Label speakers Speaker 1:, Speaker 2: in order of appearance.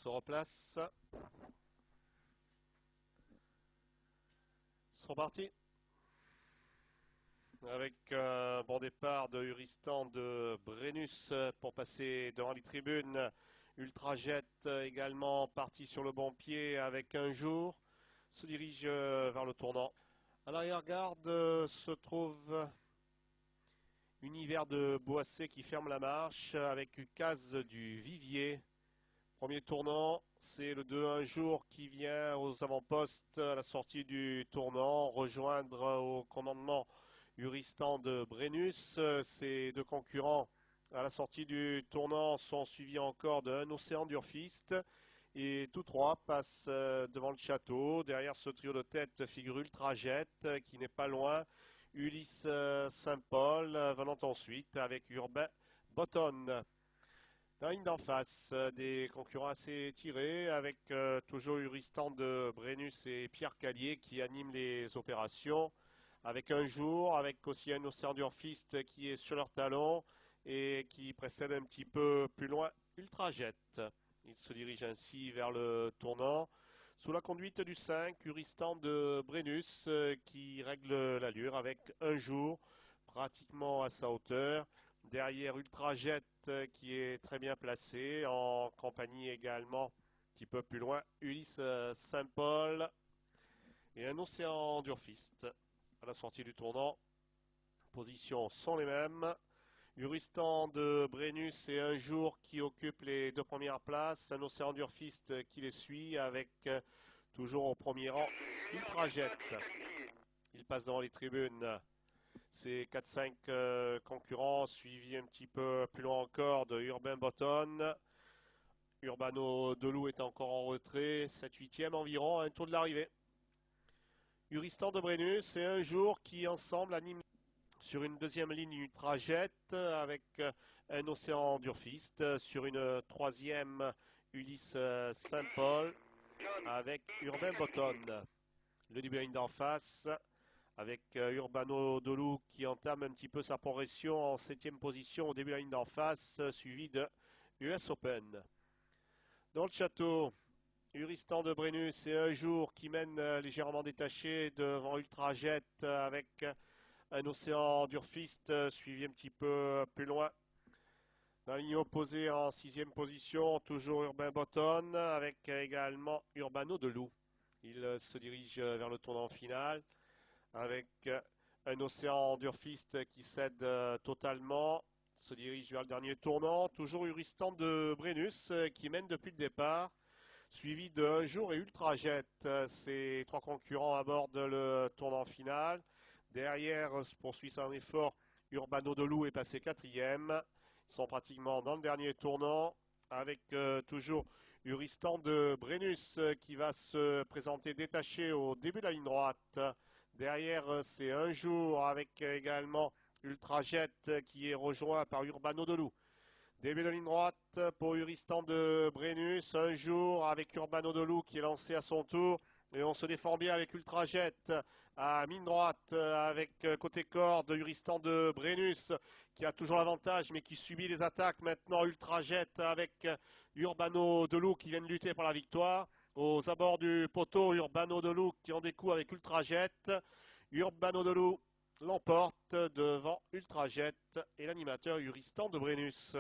Speaker 1: se replace. C'est reparti. Avec un bon départ de Uristan de Brennus pour passer devant les tribunes. Ultrajet également parti sur le bon pied avec un jour. Se dirige vers le tournant. À l'arrière-garde se trouve Univers de Boissé qui ferme la marche avec Ucase du Vivier. Premier tournant, c'est le 2-1 jour qui vient aux avant-postes à la sortie du tournant, rejoindre au commandement Uristan de Brennus. Ces deux concurrents à la sortie du tournant sont suivis encore d'un Océan d'Urfiste. Et tous trois passent devant le château. Derrière ce trio de tête figure Ultrajet qui n'est pas loin. Ulysse Saint-Paul venant ensuite avec Urbain Botton. Dans la ligne d'en face, des concurrents assez tirés avec toujours Uristan de Brennus et Pierre Callier qui animent les opérations. Avec un jour, avec aussi un Océan d'Urfiste qui est sur leur talon et qui précède un petit peu plus loin Ultrajet. Il se dirige ainsi vers le tournant. Sous la conduite du 5, Uristan de Brennus qui règle l'allure avec un jour pratiquement à sa hauteur. Derrière Ultrajet qui est très bien placé, en compagnie également, un petit peu plus loin, Ulysse Saint-Paul et un Océan d'Urfiste. À la sortie du tournant, positions sont les mêmes. Uristan de Brennus et un jour qui occupe les deux premières places, un Océan d'Urfiste qui les suit avec toujours au premier rang Ultrajet. Il passe devant les tribunes. Ces 4-5 concurrents, suivis un petit peu plus loin encore de Urbain Botton. Urbano Delou est encore en retrait, 7-8e environ, à un tour de l'arrivée. Uristan de Brennus et un jour qui ensemble animent sur une deuxième ligne Ultrajet avec un Océan d'Urfiste, sur une troisième Ulysse Saint-Paul avec Urbain Botton. Le début d'en face avec Urbano Delou qui entame un petit peu sa progression en 7e position au début de la ligne d'en face, suivi de US Open. Dans le château, Uristan de Brennus et un jour qui mène légèrement détaché devant Ultrajet avec un Océan d'Urfiste suivi un petit peu plus loin. Dans la ligne opposée en 6e position, toujours Urbain Botton avec également Urbano Delou. Il se dirige vers le tournant final avec un Océan d'Urfiste qui cède totalement, se dirige vers le dernier tournant, toujours Uristan de Brennus qui mène depuis le départ, suivi de Un jour et Ultrajet. Ces trois concurrents abordent le tournant final. Derrière se poursuit son effort, Urbano Delou est passé 4e. Ils sont pratiquement dans le dernier tournant avec toujours Uristan de Brennus qui va se présenter détaché au début de la ligne droite. Derrière, c'est Un jour avec également Ultrajet qui est rejoint par Urbano Delou. Début de ligne droite pour Uristan de Brennus. Un jour avec Urbano Delou qui est lancé à son tour. Et on se défend bien avec Ultrajet à mine droite avec côté corde Uristan de Brennus qui a toujours l'avantage mais qui subit les attaques. Maintenant Ultrajet avec Urbano Delou qui vient de lutter pour la victoire. Aux abords du poteau, Urbano Delou qui en découle avec Ultrajet. Urbano Delou l'emporte devant Ultrajet et l'animateur Uristan de Brennus.